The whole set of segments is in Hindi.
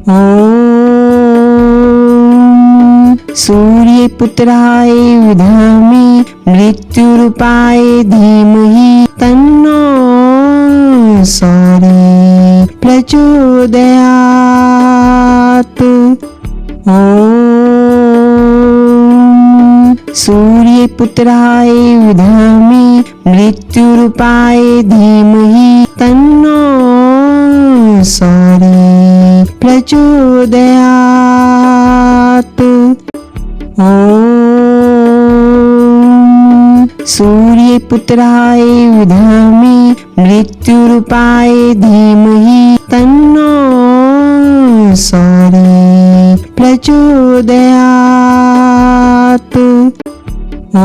ॐ सूर्यपुत्राय उधामि मृत्युरूपाय धीमहि तन्नो सौर्य प्रचोदयात्। ॐ सूर्यपुत्राय उधामि मृत्युरूपाय धीमहि तन्नो सौर्य प्रचोदयात्। ॐ सूर्यपुत्राय उधामि मृत्युरूपाय धीमहि तन्नो सौर्य प्रचोदयात्। ॐ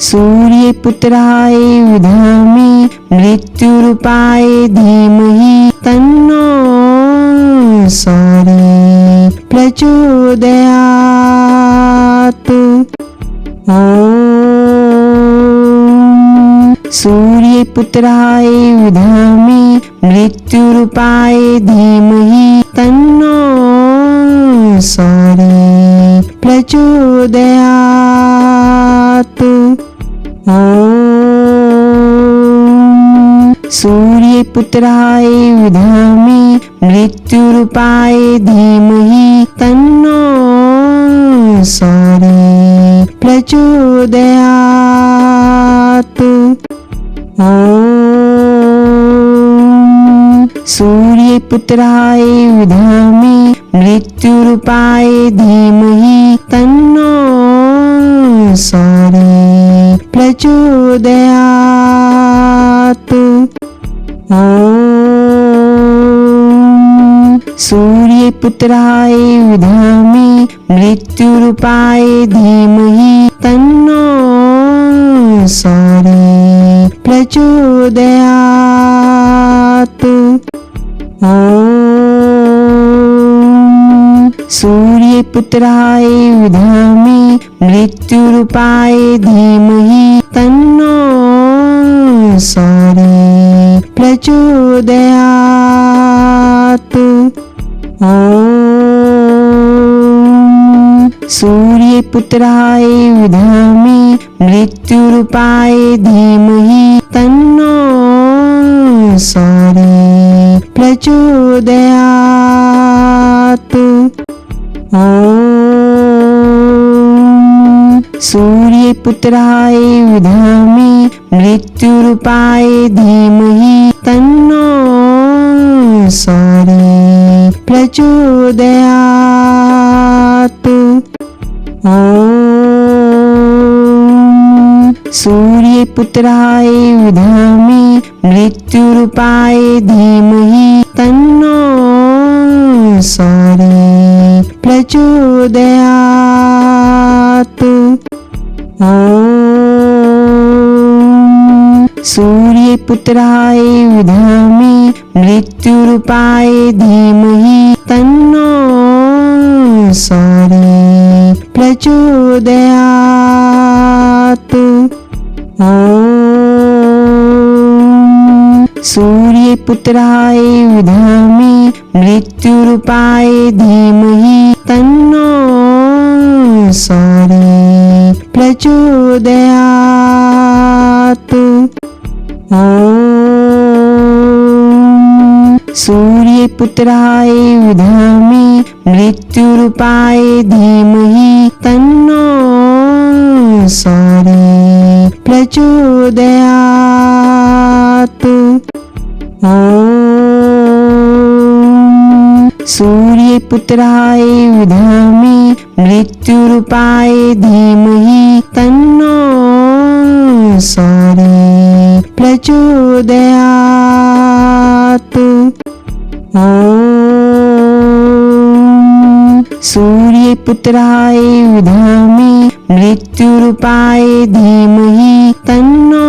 सूर्यपुत्राय उधामि मृत्युरूपाय धीमहि तन्नो सौर्य प्रचोदयात्। ॐ सूर्यपुत्राय उधामि मृत्युरूपाय धीमहि तन्नो सौर्य प्रचोदयात्। ॐ सूर्यपुत्राय उधामि मृत्युरूपाय धीमहि तन्नो सौर्य प्रचोदयात्। ॐ सूर्यपुत्राय उधामि मृत्युरूपाय धीमहि तन्नो सौर्य प्रचोदयात्। ॐ सूर्यपुत्राय उधामि मृत्युरूपाय धीमहि तन्नो सौर्य प्रचोदयात्। ॐ सूर्यपुत्राय उधामि मृत्युरूपाय धीमहि तन्नो सौर्य प्रचोदयात्। ॐ सूर्यपुत्राय उधामि मृत्युरूपाय धीमहि तन्नो सौर्य प्रचोदयात्। ॐ सूर्यपुत्राय उधामि मृत्युरूपाय धीमहि तन्नो सौर्य प्रचोदयात्। ॐ सूर्यपुत्राय उधामि मृत्युरूपाय धीमहि तन्नो सौर्य प्रचोदयात्। ॐ सूर्यपुत्राय उधामि मृत्युरूपाय धीमहि तन्नो सौर्य प्रचोदयात्। ॐ सूर्यपुत्राय उधामि मृत्युरूपाय धीमहि तन्नो सौर्य प्रचोदयात्। ॐ सूर्यपुत्राय उधामि मृत्युरूपाय धीमहि तन्नो सौर्य प्रचोदयात्। ॐ सूर्यपुत्राय उधामि मृत्युरूपाय धीमहि तन्नो सौर्य प्रचोदयात्। ॐ सूर्यपुत्राय उधामि मृत्युरूपाय धीमहि तन्नो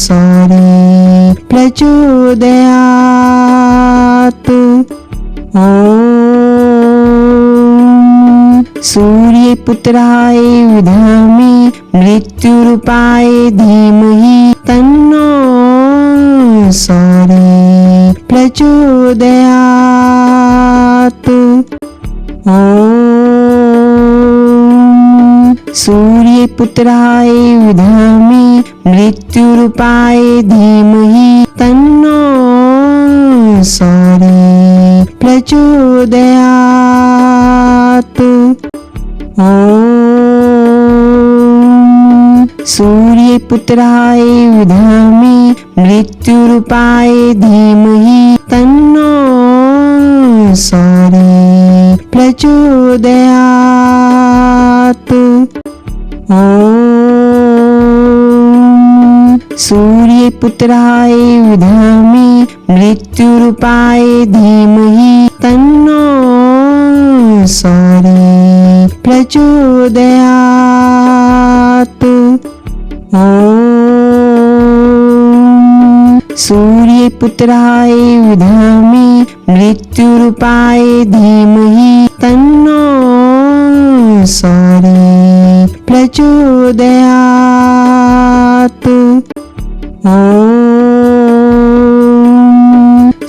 सौर्य प्रचोदयात्। ॐ सूर्यपुत्राय उधामि मृत्युरूपाय धीमहि तन्नो सौर्य प्रचोदयात्। ॐ सूर्यपुत्राय विधामि मृत्युरूपाय धीमहि तन्नो सौर्य प्रचोदयात्। ॐ सूर्यपुत्राय विधामि मृत्युरूपाय धीमहि तन्नो सौर्य प्रचोदयात्। ॐ सूर्यपुत्राय विधामि मृत्युरूपाय धीमहि तन्नो सौर्य प्रचोदयात्। ॐ सूर्यपुत्राय विधामि मृत्युरूपाय धीमहि तन्नो सौर्य प्रचोदयात्। ॐ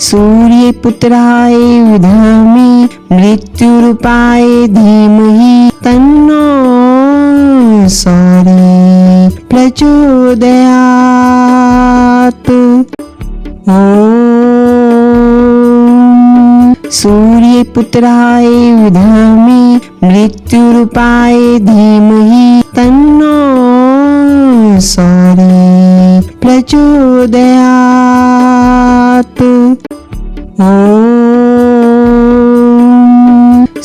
सूर्यपुत्राय विधामि मृत्युरूपाय धीमहि तन्नो सौर्य प्रचोदयात्। ॐ सूर्यपुत्राय विधामि मृत्युरूपाय धीमहि तन्नो सौर्य प्रचोदयात्। ॐ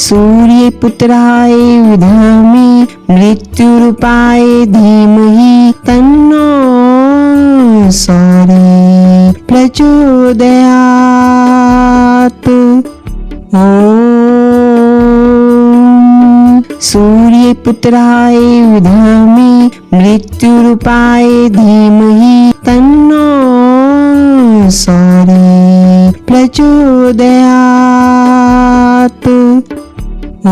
सूर्यपुत्राय विधामि मृत्युरूपाय धीमहि तन्नो सौर्य प्रचोदयात्। ॐ सूर्यपुत्राय विधामि मृत्युरूपाय धीमहि तन्नो सौर्य प्रचोदयात्। ॐ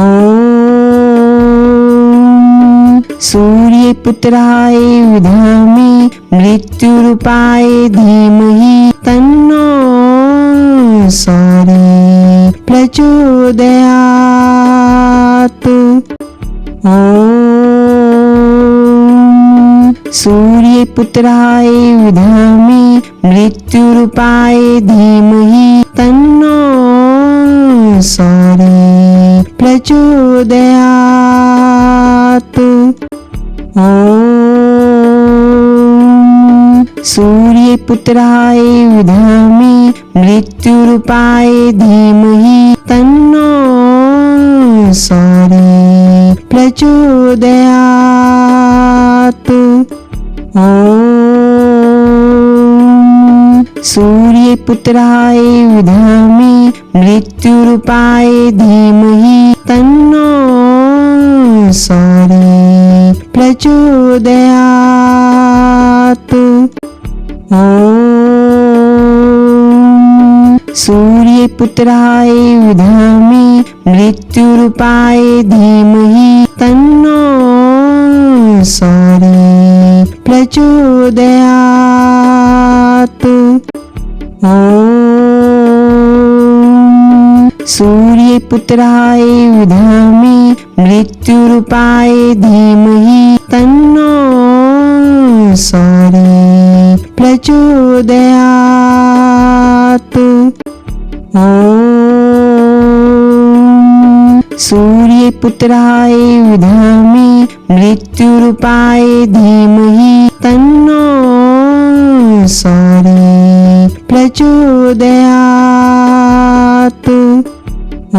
सूर्यपुत्राय विधामि मृत्युरूपाय धीमहि तन्नो सौर्य प्रचोदयात्। ॐ सूर्यपुत्राय विधामि मृत्युरूपाय धीमहि तन्नो सौर्य प्रचोदयात्। ॐ सूर्यपुत्राय विधामि मृत्युरूपाय धीमहि तन्नो सौर्य प्रचोदयात्। ॐ सूर्यपुत्राय विधामि मृत्युरूपाय धीमहि तन्नो सौर्य प्रचोदयात्। ॐ सूर्यपुत्राय विधामि मृत्युरूपाय धीमहि तन्नो सौर्य प्रचोदयात्। ॐ सूर्यपुत्राय विधामि मृत्युरूपाय धीमहि तन्नो सौर्य प्रचोदयात्। ॐ सूर्यपुत्राय विधामि मृत्युरूपाय धीमहि तन्नो सौर्य प्रचोदयात्। ॐ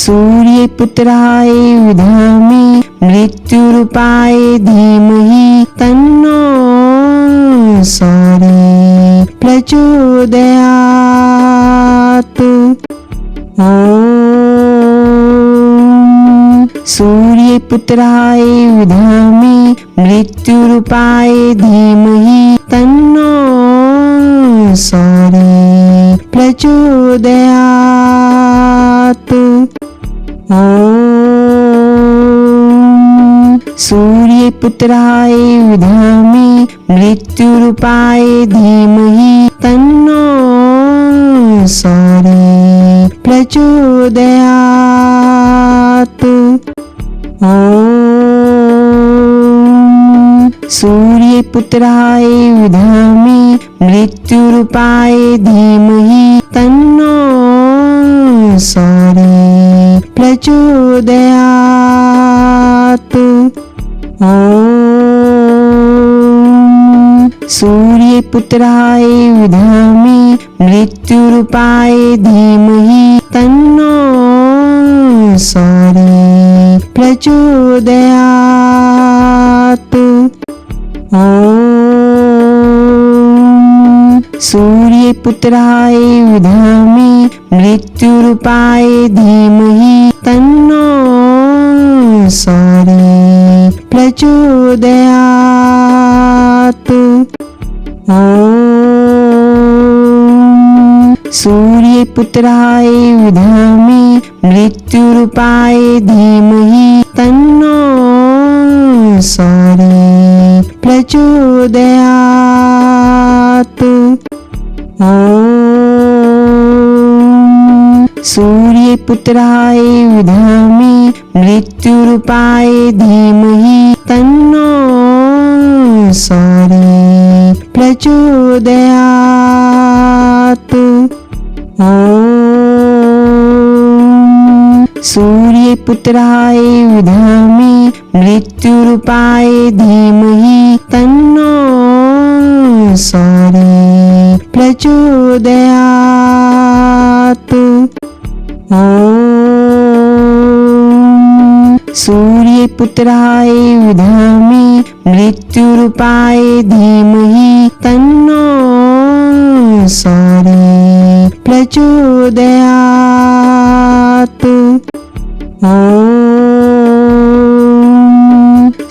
सूर्यपुत्राय विधामि मृत्युरूपाय धीमहि तन्नो सौर्य प्रचोदयात्। ॐ सूर्यपुत्राय विधामि मृत्युरूपाय धीमहि तन्नो सौर्य प्रचोदयात्। ॐ सूर्यपुत्राय विधामि मृत्युरूपाय धीमहि तन्नो सौर्य प्रचोदयात्। ॐ सूर्यपुत्राय विधामि मृत्युरूपाय धीमहि तन्नो सौर्य प्रचोदयात्। ॐ सूर्यपुत्राय विधामि मृत्युरूपाय धीमहि तन्नो सौर्य प्रचोदयात्। ॐ सूर्यपुत्राय विधामि मृत्युरूपाय धीमहि तन्नो सौर्य प्रचोदयात्। ॐ सूर्यपुत्राय विधामि मृत्युरूपाय धीमहि तन्नो सौर्य प्रचोदयात्। ॐ सूर्यपुत्राय विधामि मृत्युरूपाय धीमहि तन्नो सौर्य प्रचोदयात्। ॐ सूर्यपुत्राय विधामि मृत्युरूपाय धीमहि तन्नो सौर्य प्रचोदयात्। ॐ सूर्यपुत्राय विधामि मृत्युरूपाय धीमहि तन्नो सौर्य प्रचोदयात्। ॐ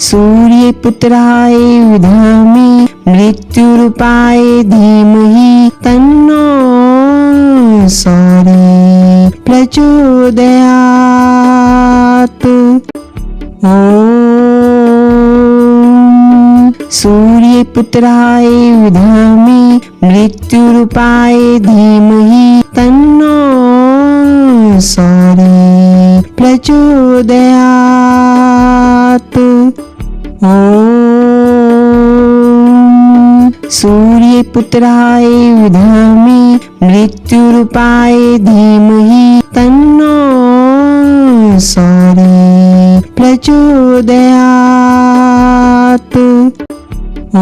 सूर्यपुत्राय विधामि मृत्युरूपाय धीमहि तन्नो सौर्य प्रचोदयात्। ॐ सूर्यपुत्राय विधामि मृत्युरूपाय धीमहि तन्नो सौर्य प्रचोदयात्। ॐ सूर्यपुत्राय विधामि मृत्युरूपाय धीमहि तन्नो सौर्य प्रचोदयात्। ॐ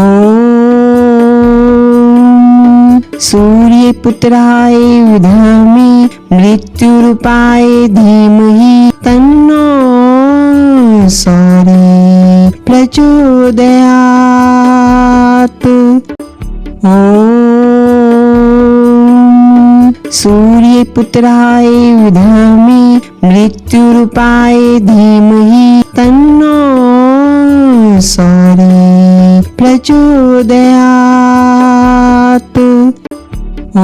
सूर्यपुत्राय विधामि मृत्युरूपाय धीमहि तन्नो सौर्य प्रचोदयात्। ॐ सूर्यपुत्राय विधामि मृत्युरूपाय धीमहि तन्नो सौर्य प्रचोदयात्। ॐ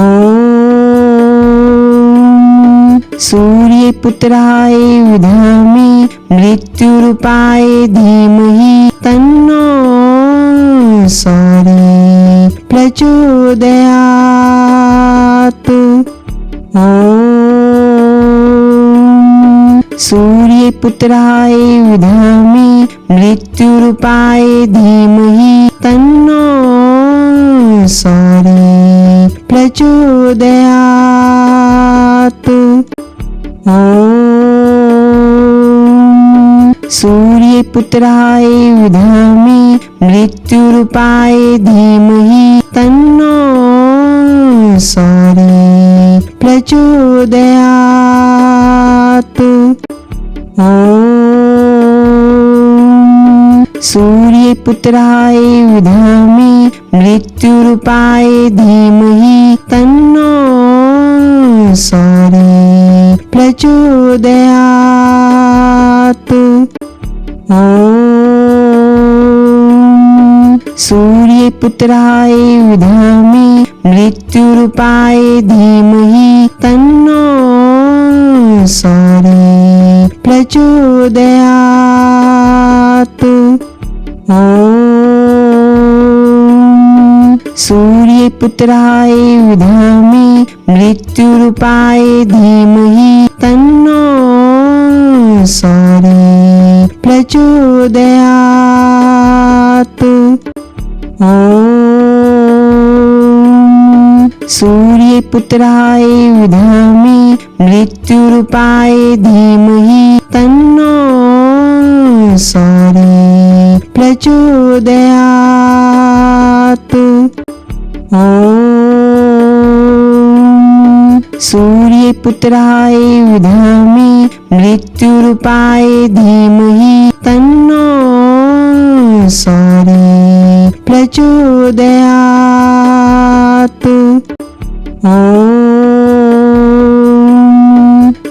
सूर्यपुत्राय विधामि मृत्युरूपाय धीमहि तन्नो सौर्य प्रचोदयात्। ॐ सूर्यपुत्राय विधामि मृत्युरूपाय धीमहि तन्नो सौर्य प्रचोदयात्। ॐ सूर्यपुत्राय विधामि मृत्युरूपाय धीमहि तन्नो सौर्य प्रचोदयात्। ॐ सूर्यपुत्राय विधामि मृत्युरूपाय धीमहि तन्नो सौर्य प्रचोदयात्। ॐ सूर्यपुत्राय विधामि मृत्युरूपाय धीमहि तन्नो सौर्य प्रचोदयात्। ॐ सूर्यपुत्राय विधामि मृत्युरूपाय धीमहि तन्नो सौर्य प्रचोदयात्। ॐ सूर्यपुत्राय विधामि मृत्युरूपाय धीमहि तन्नो सौर्य प्रचोदयात्। ॐ सूर्यपुत्राय विधामि मृत्युरूपाय धीमहि तन्नो सौर्य प्रचोदयात्। ॐ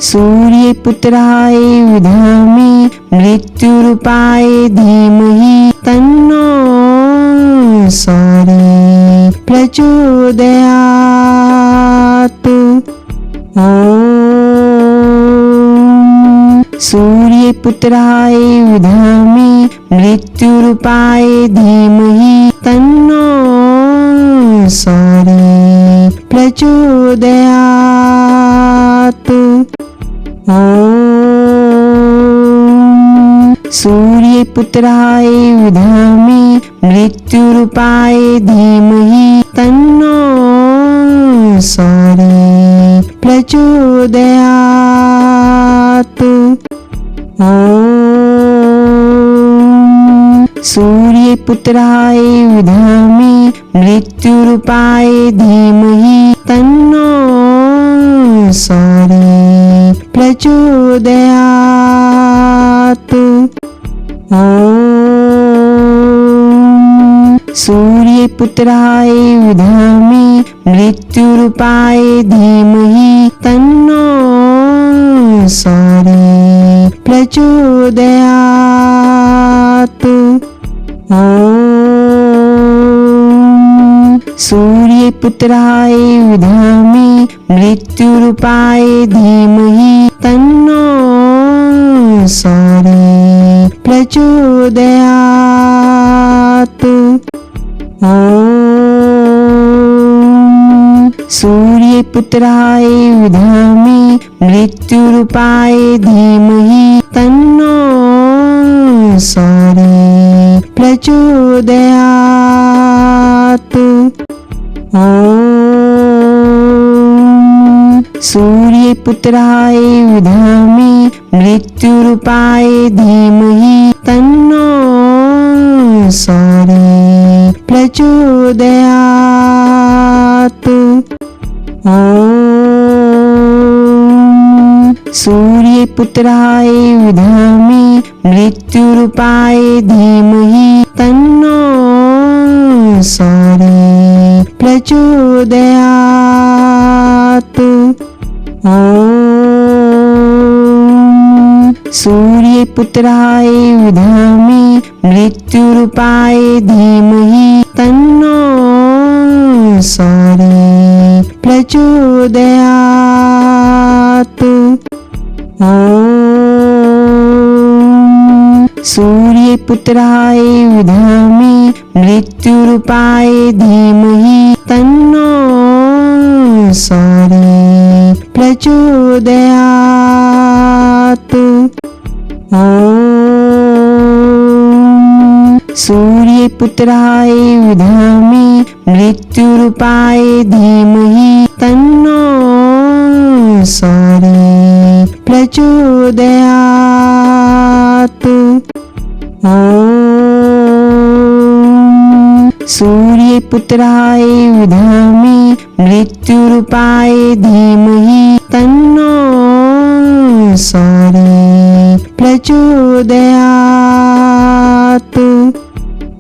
सूर्यपुत्राय विधामि मृत्युरूपाय धीमहि तन्नो सौर्य प्रचोदयात्। ॐ सूर्यपुत्राय विधामि मृत्युरूपाय धीमहि तन्नो सौर्य प्रचोदयात्। ॐ सूर्यपुत्राय विधामि मृत्युरूपाय धीमहि तन्नो सौर्य प्रचोदयात्। ॐ सूर्यपुत्राय विधामि मृत्युरूपाय धीमहि तन्नो सौर्य प्रचोदयात्। ॐ सूर्यपुत्राय विधामि मृत्युरूपाय धीमहि तन्नो सौर्य प्रचोदयात्। ॐ सूर्यपुत्राय विधामि मृत्युरूपाय धीमहि तन्नो सौर्य प्रचोदयात्। ॐ सूर्यपुत्राय विधामि मृत्युरूपाय धीमहि तन्नो सौर्य प्रचोदयात्। ॐ सूर्यपुत्राय विधामि मृत्युरूपाय धीमहि तन्नो सौर्य प्रचोदयात्। ॐ सूर्यपुत्राय विधामि मृत्युरूपाय धीमहि तन्नो सौर्य प्रचोदयात्। ॐ सूर्यपुत्राय विधामि मृत्युरूपाय धीमहि तन्नो सौर्य प्रचोदयात्। ॐ सूर्यपुत्राय विधामि मृत्युरूपाय धीमहि तन्नो सौर्य प्रचोदयात्। ॐ सूर्यपुत्राय विधामि मृत्युरूपाय धीमहि तन्नो सौर्य प्रचोदयात्। ॐ सूर्यपुत्राय विधामि मृत्युरूपाय धीमहि तन्नो सौर्य प्रचोदयात्।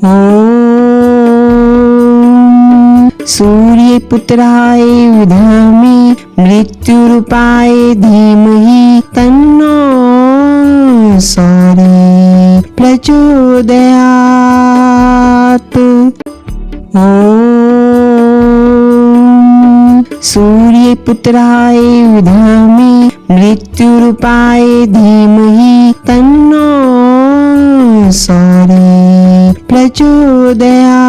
ॐ सूर्यपुत्राय विधामि मृत्युरूपाय धीमहि तन्नो सौर्य प्रचोदयात्। ॐ सूर्यपुत्राय विधामि मृत्युरूपाय धीमहि तन्नो सौर्य प्रचोदयात्।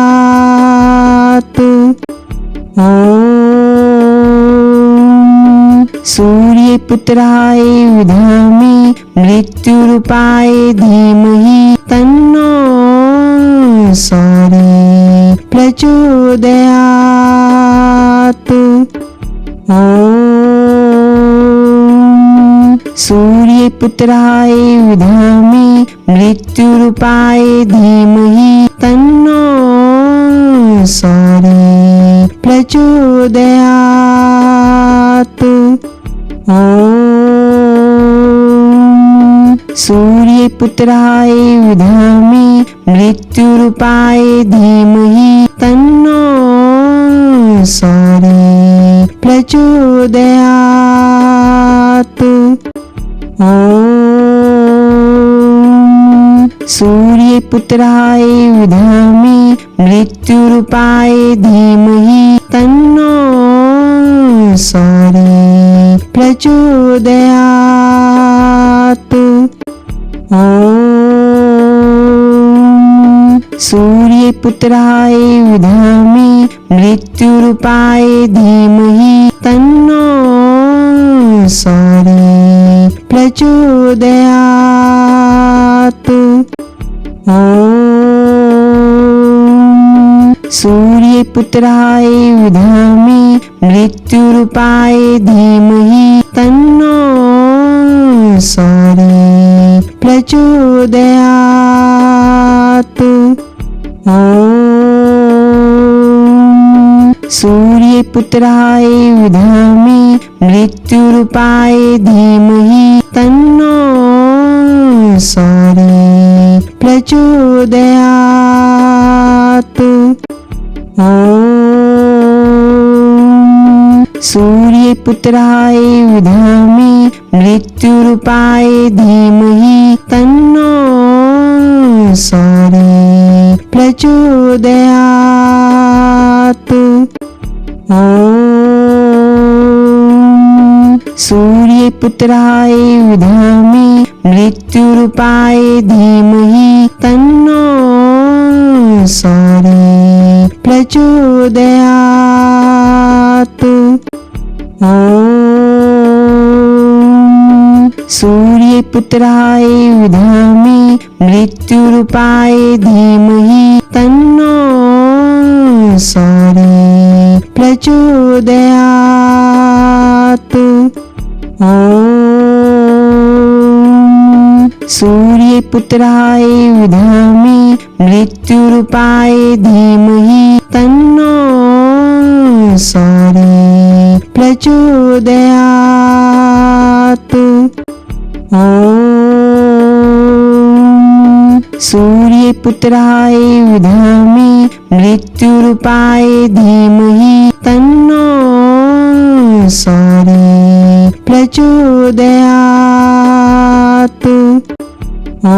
ॐ सूर्यपुत्राय विधामि मृत्युरूपाय धीमहि तन्नो सौर्य प्रचोदयात्। ॐ सूर्यपुत्राय विधामि मृत्युरूपाय धीमहि तन्नो सौर्य प्रचोदयात्। ॐ सूर्यपुत्राय विधामि मृत्युरूपाय धीमहि तन्नो सौर्य प्रचोदयात्। ॐ सूर्यपुत्राय विधामि मृत्युरूपाय धीमहि तन्नो सौर्य प्रचोदयात्। ॐ सूर्यपुत्राय विधामि मृत्युरूपाय धीमहि तन्नो सौर्य प्रचोदयात्। ॐ सूर्यपुत्राय विधामि मृत्युरूपाय धीमहि तन्नो सौर्य प्रचोदयात्। ॐ सूर्यपुत्राय विधामि मृत्युरूपाय धीमहि तन्नो सौर्य प्रचोदयात्। ॐ सूर्यपुत्राय विधामि मृत्युरूपाय धीमहि तन्नो सौर्य प्रचोदयात्। ॐ सूर्यपुत्राय विधामि मृत्युरूपाय धीमहि तन्नो सौर्य प्रचोदयात्। ॐ सूर्यपुत्राय विधामि मृत्युरूपाय धीमहि तन्नो सौर्य प्रचोदयात्। ॐ सूर्यपुत्राय विधामि मृत्युरूपाय धीमहि तन्नो सौर्य प्रचोदयात्। ॐ सूर्यपुत्राय विधामि मृत्युरूपाय धीमहि तन्नो सौर्य प्रचोदयात्। ॐ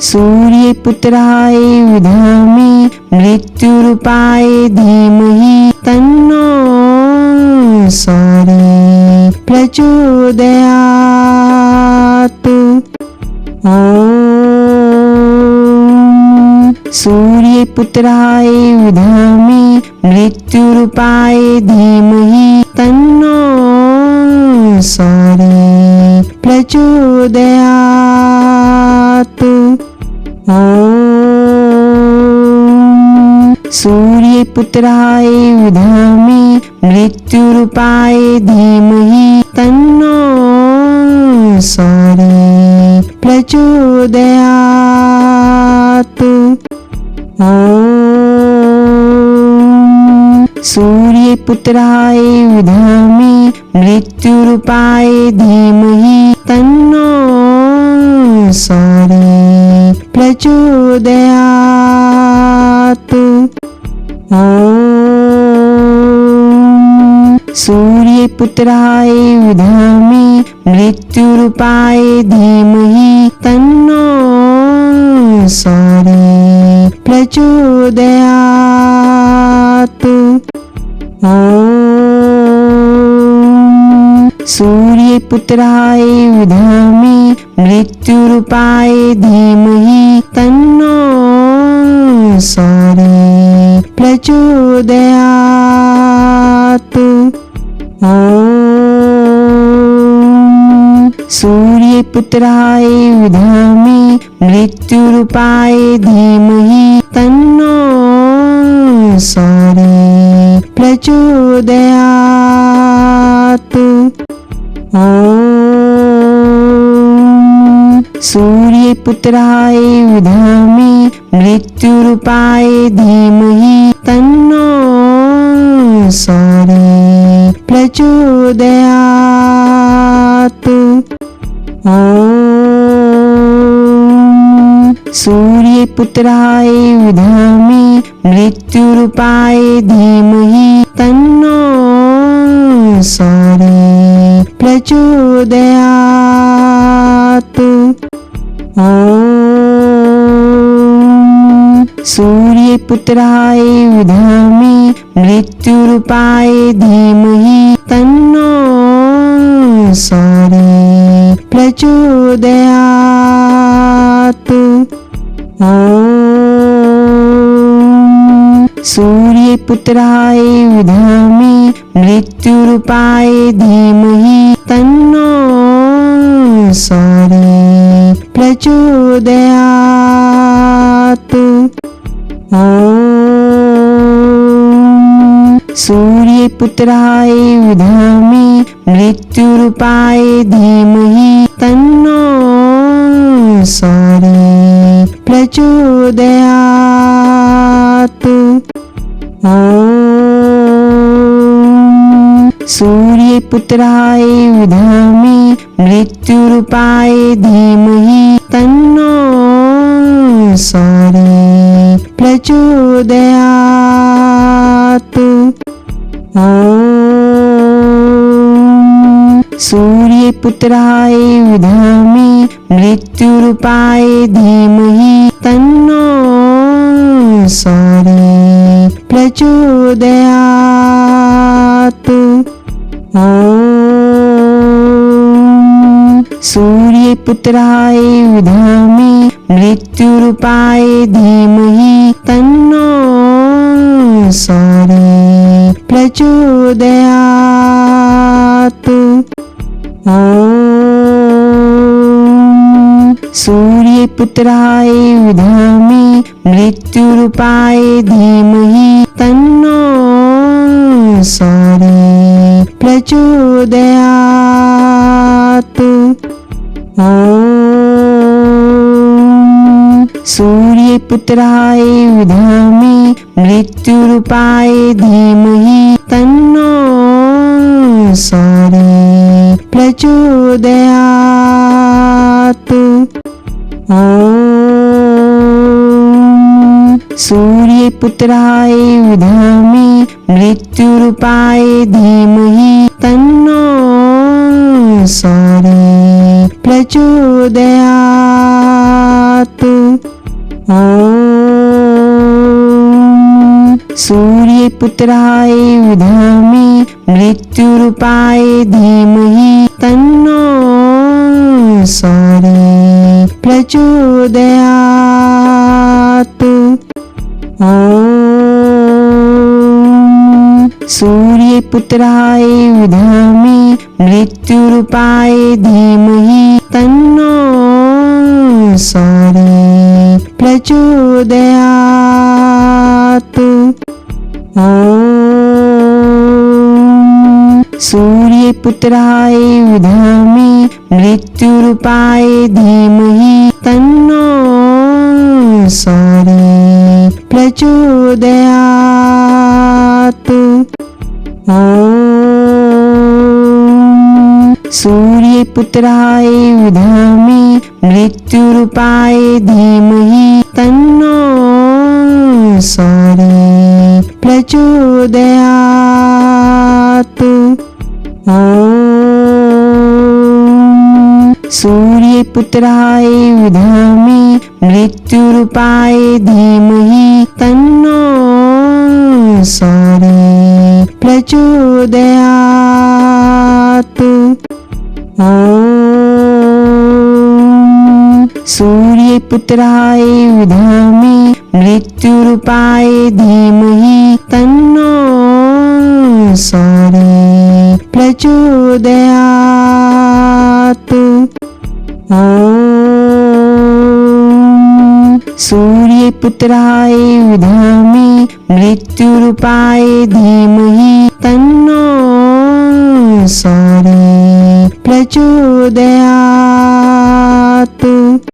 सूर्यपुत्राय विधामि मृत्युरूपाय धीमहि तन्नो सौर्य प्रचोदयात्। ॐ सूर्यपुत्राय विधामि मृत्युरूपाय धीमहि तन्नो सौर्य प्रचोदयात्। ॐ सूर्यपुत्राय विधामि मृत्युरूपाय धीमहि तन्नो सौर्य प्रचोदयात्। ॐ सूर्यपुत्राय विधामि मृत्युरूपाय धीमहि तन्नो सौर्य प्रचोदयात्। ॐ सूर्यपुत्राय विधामि मृत्युरूपाय धीमहि तन्नो सौर्य प्रचोदयात्। ॐ सूर्यपुत्राय विधामि मृत्युरूपाय धीमहि तन्नो सौर्य प्रचोदयात्। ॐ सूर्यपुत्राय विधामि मृत्युरूपाय धीमहि तन्नो सौर्य प्रचोदयात्। ॐ सूर्यपुत्राय विधामि मृत्युरूपाय धीमहि तन्नो सौर्य प्रचोदयात्। ॐ सूर्यपुत्राय विधामि मृत्युरूपाय धीमहि तन्नो सौर्य प्रचोदयात्। ॐ सूर्यपुत्राय विधामि मृत्युरूपाय धीमहि तन्नो सौर्य प्रचोदयात्। ॐ सूर्यपुत्राय विधामि मृत्युरूपाय धीमहि तन्नो सौर्य प्रचोदयात्। ॐ सूर्यपुत्राय विधामि मृत्युरूपाय धीमहि तन्नो सौर्य प्रचोदयात्। ॐ सूर्यपुत्राय विधामि मृत्युरूपाय धीमहि तन्नो सौर्य प्रचोदयात्। ॐ सूर्यपुत्राय विधामि मृत्युरूपाय धीमहि तन्नो सौर्य प्रचोदयात्। ॐ सूर्यपुत्राय विधामि मृत्युरूपाय धीमहि तन्नो सौर्य प्रचोदयात्। ॐ सूर्यपुत्राय विधामि मृत्युरूपाय धीमहि तन्नो सौर्य प्रचोदयात्। ॐ सूर्यपुत्राय विधामि मृत्युरूपाय धीमहि तन्नो सौर्य प्रचोदयात्। ॐ सूर्यपुत्राय विधामि मृत्युरूपाय धीमहि तन्नो सौर्य प्रचोदयात्। ॐ सूर्यपुत्राय विधामि मृत्युरूपाय धीमहि तन्नो सौर्य प्रचोदयात्। ॐ सूर्यपुत्राय विधामि मृत्युरूपाय धीमहि तन्नो सौर्य प्रचोदयात्। ॐ सूर्यपुत्राय विधामि मृत्युरूपाय धीमहि तन्नो सौर्य प्रचोदयात्। ॐ सूर्यपुत्राय विधामि मृत्युरूपाय धीमहि तन्नो सौर्य प्रचोदयात्। ॐ सूर्यपुत्राय विधामि मृत्युरूपाय धीमहि तन्नो सौर्य प्रचोदयात्। ॐ सूर्यपुत्राय विधामि मृत्युरूपाय धीमहि तन्नो सौर्ये प्रचोदयात्। ॐ सूर्यपुत्राय विधामि मृत्युरूपाय धीमहि तन्नो सौर्ये प्रचोदयात्।